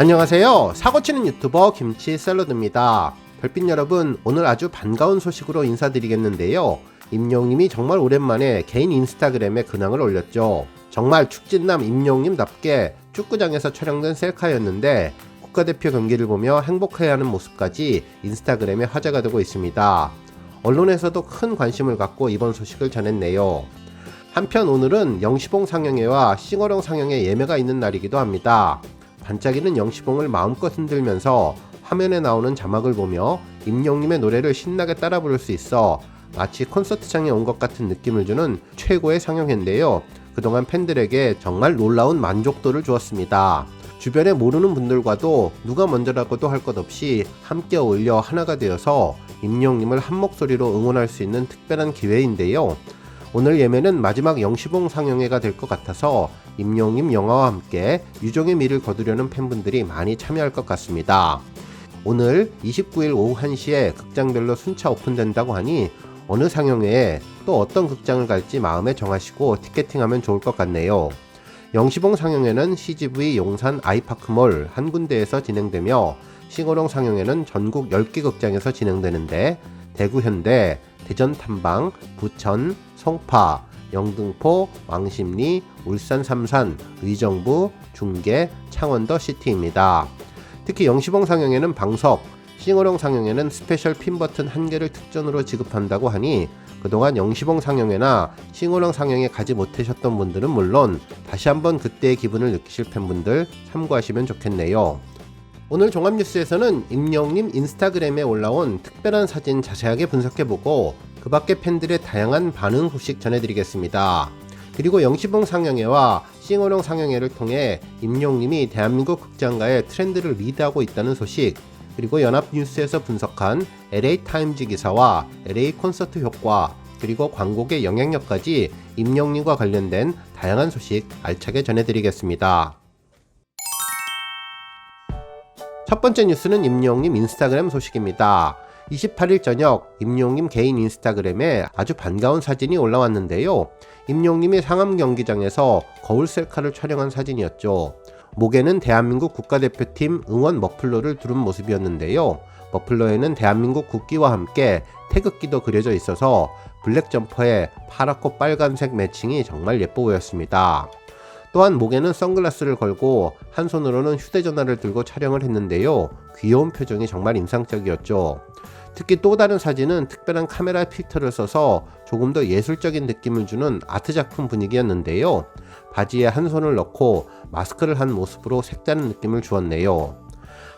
안녕하세요. 사고치는 유튜버 김치샐러드입니다. 별빛 여러분, 오늘 아주 반가운 소식으로 인사드리겠는데요. 임영님이 정말 오랜만에 개인 인스타그램에 근황을 올렸죠. 정말 축진남 임영님답게 축구장에서 촬영된 셀카였는데 국가대표 경기를 보며 행복해하는 모습까지 인스타그램에 화제가 되고 있습니다. 언론에서도 큰 관심을 갖고 이번 소식을 전했네요. 한편 오늘은 영시봉 상영회와 싱어롱 상영회 예매가 있는 날이기도 합니다. 반짝이는 영시봉을 마음껏 흔들면서 화면에 나오는 자막을 보며 임영님의 노래를 신나게 따라 부를 수 있어 마치 콘서트장에 온 것 같은 느낌을 주는 최고의 상영회인데요. 그동안 팬들에게 정말 놀라운 만족도를 주었습니다. 주변에 모르는 분들과도 누가 먼저라고도 할 것 없이 함께 어울려 하나가 되어서 임영님을 한 목소리로 응원할 수 있는 특별한 기회인데요. 오늘 예매는 마지막 영시봉 상영회가 될 것 같아서 임영님 영화와 함께 유종의 미를 거두려는 팬분들이 많이 참여할 것 같습니다. 오늘 29일 오후 1시에 극장별로 순차 오픈된다고 하니 어느 상영회에 또 어떤 극장을 갈지 마음에 정하시고 티켓팅하면 좋을 것 같네요. 영시봉 상영회는 CGV 용산 아이파크몰 한 군데에서 진행되며 싱어롱 상영회는 전국 10개 극장에서 진행되는데 대구 현대, 대전 탐방, 부천, 송파, 영등포, 왕십리, 울산 삼산, 의정부, 중계, 창원더 시티입니다. 특히 영시봉 상영회는 방석, 싱어롱 상영회는 스페셜 핀 버튼 1개를 특전으로 지급한다고 하니 그동안 영시봉 상영회나 싱어롱 상영회 가지 못하셨던 분들은 물론 다시 한번 그때의 기분을 느끼실 팬분들 참고하시면 좋겠네요. 오늘 종합뉴스에서는 임영님 인스타그램에 올라온 특별한 사진 자세하게 분석해보고 그 밖의 팬들의 다양한 반응 소식 전해드리겠습니다. 그리고 영시봉 상영회와 싱어롱 상영회를 통해 임영님이 대한민국 극장가의 트렌드를 리드하고 있다는 소식, 그리고 연합뉴스에서 분석한 LA타임즈 기사와 LA 콘서트 효과, 그리고 광고계 영향력까지 임영님과 관련된 다양한 소식 알차게 전해드리겠습니다. 첫 번째 뉴스는 임영님 인스타그램 소식입니다. 28일 저녁 임영님 개인 인스타그램에 아주 반가운 사진이 올라왔는데요. 임영님이 상암 경기장에서 거울 셀카를 촬영한 사진이었죠. 목에는 대한민국 국가대표팀 응원 머플러를 두른 모습이었는데요. 머플러에는 대한민국 국기와 함께 태극기도 그려져 있어서 블랙 점퍼에 파랗고 빨간색 매칭이 정말 예뻐 보였습니다. 또한 목에는 선글라스를 걸고 한 손으로는 휴대전화를 들고 촬영을 했는데요. 귀여운 표정이 정말 인상적이었죠. 특히 또 다른 사진은 특별한 카메라 필터를 써서 조금 더 예술적인 느낌을 주는 아트작품 분위기였는데요. 바지에 한 손을 넣고 마스크를 한 모습으로 색다른 느낌을 주었네요.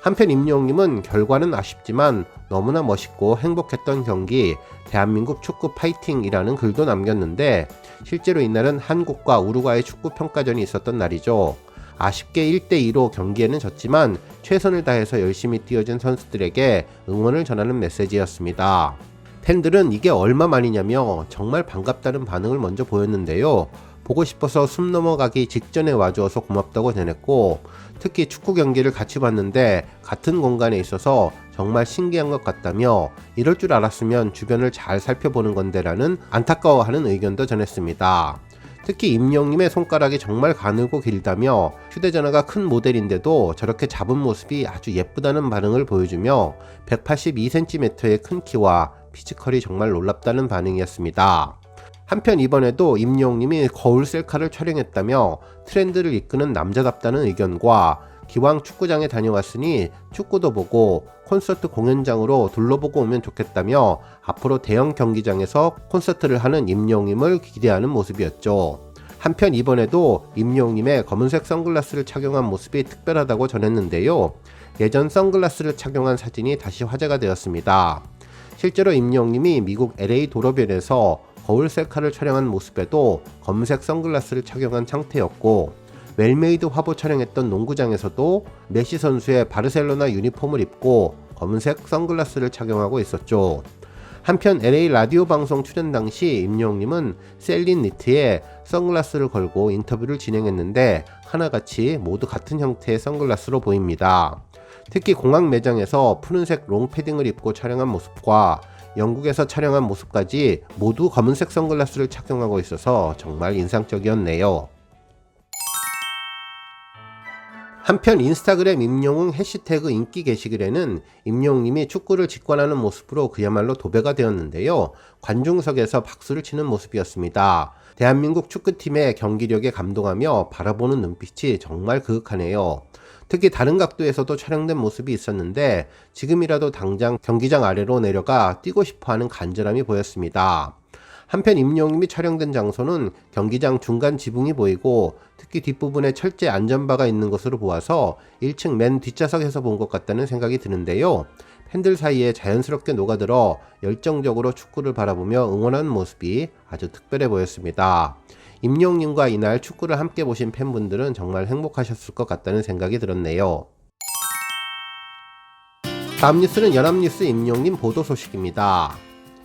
한편 임영님은 결과는 아쉽지만 너무나 멋있고 행복했던 경기 대한민국 축구 파이팅이라는 글도 남겼는데 실제로 이날은 한국과 우루과이 축구 평가전이 있었던 날이죠. 아쉽게 1대2로 경기에는 졌지만 최선을 다해서 열심히 뛰어준 선수들에게 응원을 전하는 메시지였습니다. 팬들은 이게 얼마만이냐며 정말 반갑다는 반응을 먼저 보였는데요. 보고 싶어서 숨 넘어가기 직전에 와주어서 고맙다고 전했고, 특히 축구 경기를 같이 봤는데 같은 공간에 있어서 정말 신기한 것 같다며 이럴 줄 알았으면 주변을 잘 살펴보는 건데라는 안타까워하는 의견도 전했습니다. 특히 임영님의 손가락이 정말 가늘고 길다며 휴대전화가 큰 모델인데도 저렇게 잡은 모습이 아주 예쁘다는 반응을 보여주며 182cm의 큰 키와 피지컬이 정말 놀랍다는 반응이었습니다. 한편 이번에도 임영님이 거울 셀카를 촬영했다며 트렌드를 이끄는 남자답다는 의견과 기왕 축구장에 다녀왔으니 축구도 보고 콘서트 공연장으로 둘러보고 오면 좋겠다며 앞으로 대형 경기장에서 콘서트를 하는 임영님을 기대하는 모습이었죠. 한편 이번에도 임영님의 검은색 선글라스를 착용한 모습이 특별하다고 전했는데요. 예전 선글라스를 착용한 사진이 다시 화제가 되었습니다. 실제로 임영님이 미국 LA 도로변에서 거울 셀카를 촬영한 모습에도 검은색 선글라스를 착용한 상태였고, 웰메이드 화보 촬영했던 농구장에서도 메시 선수의 바르셀로나 유니폼을 입고 검은색 선글라스를 착용하고 있었죠. 한편 LA 라디오 방송 출연 당시 임영님은 셀린 니트에 선글라스를 걸고 인터뷰를 진행했는데 하나같이 모두 같은 형태의 선글라스로 보입니다. 특히 공항 매장에서 푸른색 롱패딩을 입고 촬영한 모습과 영국에서 촬영한 모습까지 모두 검은색 선글라스를 착용하고 있어서 정말 인상적이었네요. 한편 인스타그램 임영웅 해시태그 인기 게시글에는 임영웅님이 축구를 직관하는 모습으로 그야말로 도배가 되었는데요. 관중석에서 박수를 치는 모습이었습니다. 대한민국 축구팀의 경기력에 감동하며 바라보는 눈빛이 정말 그윽하네요. 특히 다른 각도에서도 촬영된 모습이 있었는데 지금이라도 당장 경기장 아래로 내려가 뛰고 싶어하는 간절함이 보였습니다. 한편 임영웅님이 촬영된 장소는 경기장 중간 지붕이 보이고 특히 뒷부분에 철제 안전바가 있는 것으로 보아서 1층 맨 뒷좌석에서 본 것 같다는 생각이 드는데요. 팬들 사이에 자연스럽게 녹아들어 열정적으로 축구를 바라보며 응원하는 모습이 아주 특별해 보였습니다. 임영웅님과 이날 축구를 함께 보신 팬분들은 정말 행복하셨을 것 같다는 생각이 들었네요. 다음 뉴스는 연합뉴스 임영웅님 보도 소식입니다.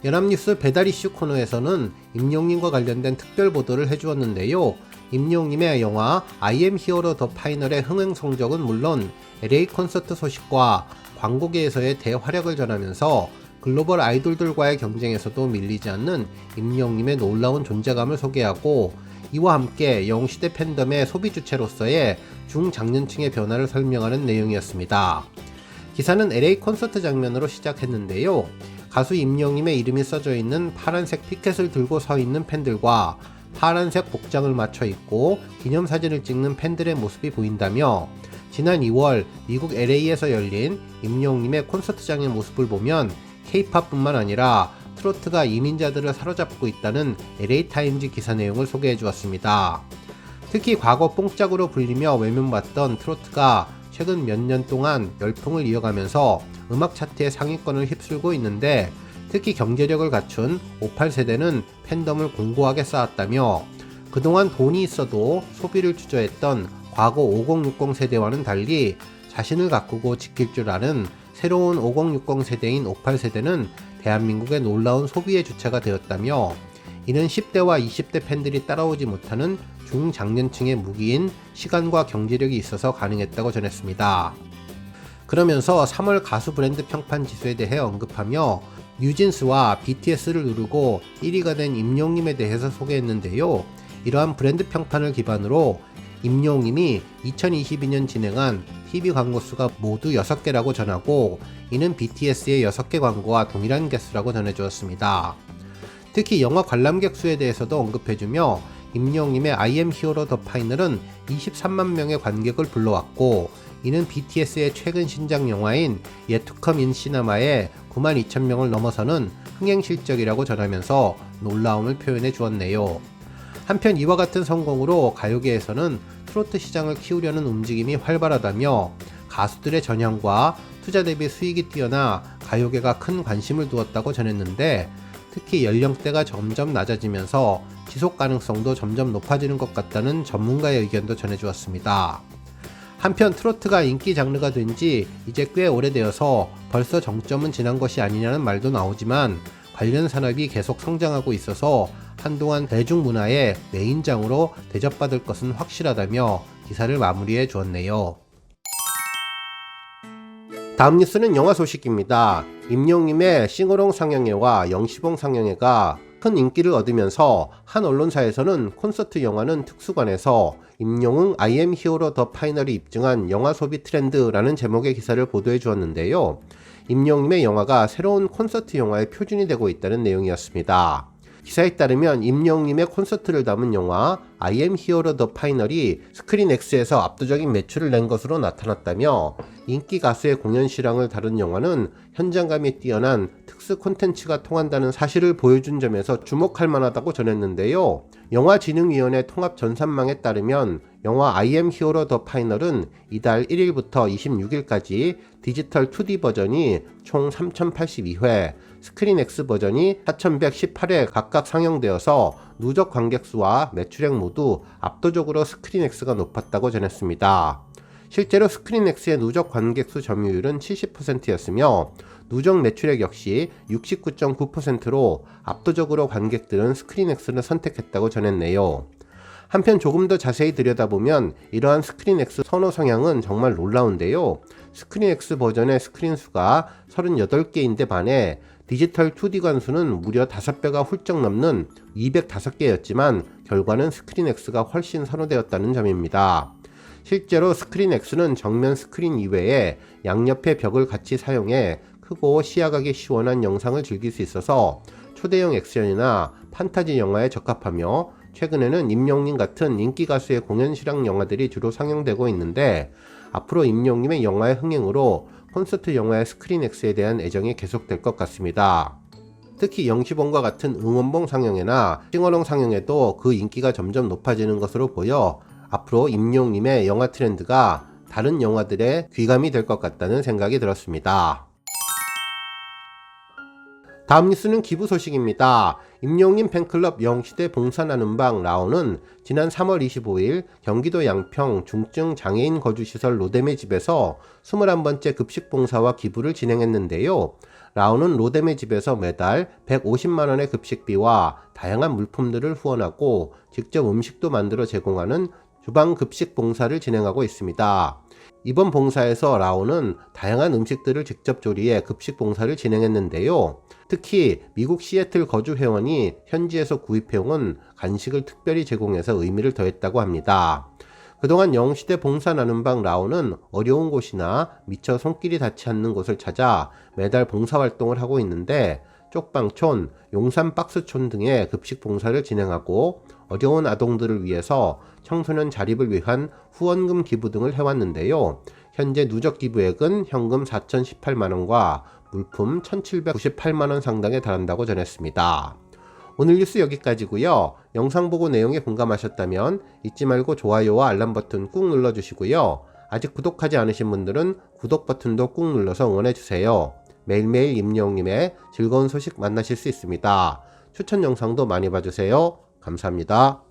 연합뉴스 배달 이슈 코너에서는 임영웅님과 관련된 특별 보도를 해주었는데요. 임영웅님의 영화 I am hero the final의 흥행 성적은 물론 LA 콘서트 소식과 광고계에서의 대활약을 전하면서 글로벌 아이돌들과의 경쟁에서도 밀리지 않는 임영웅님의 놀라운 존재감을 소개하고 이와 함께 영웅시대 팬덤의 소비 주체로서의 중장년층의 변화를 설명하는 내용이었습니다. 기사는 LA 콘서트 장면으로 시작했는데요. 가수 임영웅님의 이름이 써져 있는 파란색 피켓을 들고 서 있는 팬들과 파란색 복장을 맞춰 입고 기념사진을 찍는 팬들의 모습이 보인다며 지난 2월 미국 LA에서 열린 임영웅님의 콘서트장의 모습을 보면 K-팝뿐만 아니라 트로트가 이민자들을 사로잡고 있다는 LA타임즈 기사 내용을 소개해 주었습니다. 특히 과거 뽕짝으로 불리며 외면받던 트로트가 최근 몇 년 동안 열풍을 이어가면서 음악 차트의 상위권을 휩쓸고 있는데 특히 경제력을 갖춘 58세대는 팬덤을 공고하게 쌓았다며 그동안 돈이 있어도 소비를 주저했던 과거 5060 세대와는 달리 자신을 가꾸고 지킬 줄 아는 새로운 5060 세대인 58세대는 대한민국의 놀라운 소비의 주체가 되었다며 이는 10대와 20대 팬들이 따라오지 못하는 중장년층의 무기인 시간과 경제력이 있어서 가능했다고 전했습니다. 그러면서 3월 가수 브랜드 평판 지수에 대해 언급하며 뉴진스와 BTS를 누르고 1위가 된 임영웅님에 대해서 소개했는데요. 이러한 브랜드 평판을 기반으로 임영웅님이 2022년 진행한 TV 광고 수가 모두 6개라고 전하고 이는 BTS의 6개 광고와 동일한 개수라고 전해주었습니다. 특히 영화 관람객 수에 대해서도 언급해주며 임영웅님의 I am hero the final은 23만 명의 관객을 불러왔고 이는 BTS의 최근 신작 영화인 Yet to Come in Cinema의 9만 2천 명을 넘어서는 흥행 실적이라고 전하면서 놀라움을 표현해 주었네요. 한편 이와 같은 성공으로 가요계에서는 트로트 시장을 키우려는 움직임이 활발하다며 가수들의 전향과 투자 대비 수익이 뛰어나 가요계가 큰 관심을 두었다고 전했는데 특히 연령대가 점점 낮아지면서 지속 가능성도 점점 높아지는 것 같다는 전문가의 의견도 전해주었습니다. 한편 트로트가 인기 장르가 된 지 이제 꽤 오래되어서 벌써 정점은 지난 것이 아니냐는 말도 나오지만 관련 산업이 계속 성장하고 있어서 한동안 대중문화의 메인장으로 대접받을 것은 확실하다며 기사를 마무리해 주었네요. 다음 뉴스는 영화 소식입니다. 임영웅님의 싱어롱 상영회와 영시봉 상영회가 큰 인기를 얻으면서 한 언론사에서는 콘서트 영화는 특수관에서 임영웅 I am hero the final이 입증한 영화 소비 트렌드라는 제목의 기사를 보도해 주었는데요. 임영웅님의 영화가 새로운 콘서트 영화의 표준이 되고 있다는 내용이었습니다. 기사에 따르면 임영웅님의 콘서트를 담은 영화 I am hero the final이 스크린X에서 압도적인 매출을 낸 것으로 나타났다며 인기 가수의 공연 실황을 다룬 영화는 현장감이 뛰어난 특수 콘텐츠가 통한다는 사실을 보여준 점에서 주목할 만하다고 전했는데요. 영화진흥위원회 통합전산망에 따르면 영화 I am hero the final은 이달 1일부터 26일까지 디지털 2D 버전이 총 3082회, 스크린X 버전이 4118회 각각 상영되어서 누적 관객수와 매출액 모두 압도적으로 스크린X가 높았다고 전했습니다. 실제로 스크린X의 누적 관객수 점유율은 70%였으며 누적 매출액 역시 69.9%로 압도적으로 관객들은 스크린X를 선택했다고 전했네요. 한편 조금 더 자세히 들여다보면 이러한 스크린X 선호 성향은 정말 놀라운데요. 스크린X 버전의 스크린 수가 38개인데 반해 디지털 2D 관수는 무려 5배가 훌쩍 넘는 205개였지만 결과는 스크린X가 훨씬 선호되었다는 점입니다. 실제로 스크린X는 정면 스크린 이외에 양옆의 벽을 같이 사용해 크고 시야각이 시원한 영상을 즐길 수 있어서 초대형 액션이나 판타지 영화에 적합하며, 최근에는 임영님 같은 인기 가수의 공연 실황 영화들이 주로 상영되고 있는데, 앞으로 임영님의 영화의 흥행으로 콘서트 영화의 스크린X에 대한 애정이 계속될 것 같습니다. 특히 영시봉과 같은 응원봉 상영회나 싱어롱 상영회도 그 인기가 점점 높아지는 것으로 보여 앞으로 임영님의 영화 트렌드가 다른 영화들의 귀감이 될 것 같다는 생각이 들었습니다. 다음 뉴스는 기부 소식입니다. 임영님 팬클럽 영시대 봉사 나눔방 라오는 지난 3월 25일 경기도 양평 중증 장애인 거주시설 로뎀의 집에서 21번째 급식 봉사와 기부를 진행했는데요. 라오는 로뎀의 집에서 매달 150만원의 급식비와 다양한 물품들을 후원하고 직접 음식도 만들어 제공하는 주방 급식 봉사를 진행하고 있습니다. 이번 봉사에서 라오는 다양한 음식들을 직접 조리해 급식 봉사를 진행했는데요. 특히 미국 시애틀 거주 회원이 현지에서 구입해온 간식을 특별히 제공해서 의미를 더했다고 합니다. 그동안 영시대 봉사 나눔방 라오는 어려운 곳이나 미처 손길이 닿지 않는 곳을 찾아 매달 봉사활동을 하고 있는데, 쪽방촌, 용산박스촌 등의 급식 봉사를 진행하고 어려운 아동들을 위해서 청소년 자립을 위한 후원금 기부 등을 해왔는데요. 현재 누적 기부액은 현금 4,018만원과 물품 1,798만원 상당에 달한다고 전했습니다. 오늘 뉴스 여기까지고요. 영상 보고 내용에 공감하셨다면 잊지 말고 좋아요와 알람 버튼 꾹 눌러주시고요. 아직 구독하지 않으신 분들은 구독 버튼도 꾹 눌러서 응원해주세요. 매일매일 임영웅님의 즐거운 소식 만나실 수 있습니다. 추천 영상도 많이 봐주세요. 감사합니다.